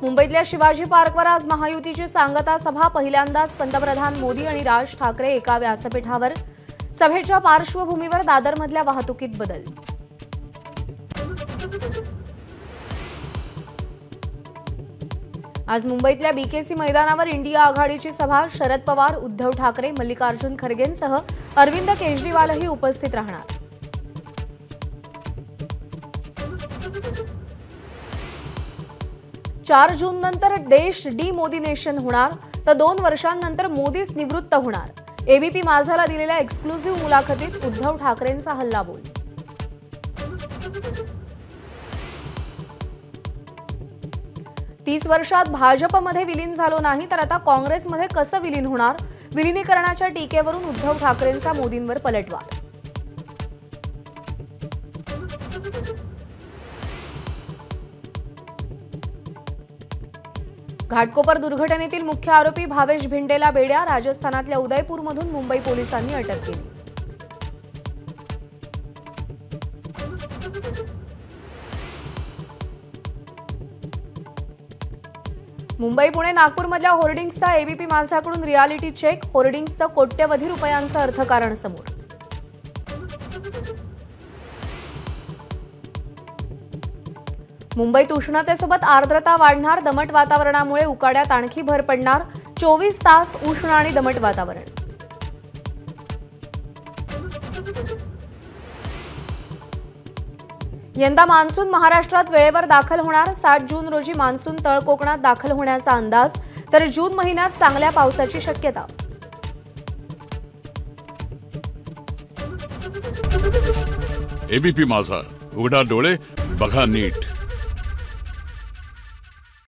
मुंबईतल्या शिवाजी पार्कवर आज महायुतीची सांगता सभा। पहिल्यांदाच पंतप्रधान मोदी आणि राज ठाकरे एका व्यासपीठावर। सभेच्या पार्श्वभूमीवर दादरमधल्या वाहतुकीत बदल। आज मुंबईतल्या बीकेसी मैदानावर इंडिया आघाडीची सभा। शरद पवार, उद्धव ठाकरे, मल्लिकार्जुन खरगेंसह अरविंद केजरीवालही उपस्थित राहणार। 4 जून नंतर देश डिमोदिनेशन होणार, तर 2 वर्षांनंतर मोदीच निवृत्त होणार। एबीपी माझाला दिलेल्या एक्सक्लुझिव्ह मुलाखतीत उद्धव ठाकरेंचा हल्लाबोल। 30 वर्षात भाजपमध्ये विलीन झालो नाही, तर आता काँग्रेसमध्ये कसं विलीन होणार? विलीनीकरणाच्या टीकेवरून उद्धव ठाकरेंचा मोदींवर पलटवार। घाटकोपर दुर्घटनेतील मुख्य आरोपी भावेश भिंडेला बेड्या। राजस्थानातल्या उदयपूरमधून मुंबई पोलिसांनी अटक केली। मुंबई, पुणे, नागपूरमधल्या होर्डिंग्सचा एबीपी माझाकडून रियालिटी चेक। होर्डिंग्सचं कोट्यवधी रुपयांचं अर्थकारण समोर। मुंबईत उष्णतेसोबत आर्द्रता वाढणार। दमट वातावरणामुळे उकाड्यात आणखी भर पडणार। 24 तास उष्ण आणि दमट वातावरण। यंदा मान्सून महाराष्ट्रात वेळेवर दाखल होणार। 7 जून रोजी मान्सून तळ कोकणात दाखल होण्याचा अंदाज, तर जून महिन्यात चांगल्या पावसाची शक्यता। एबीपी माझा, उघडा डोळे बघा नीट।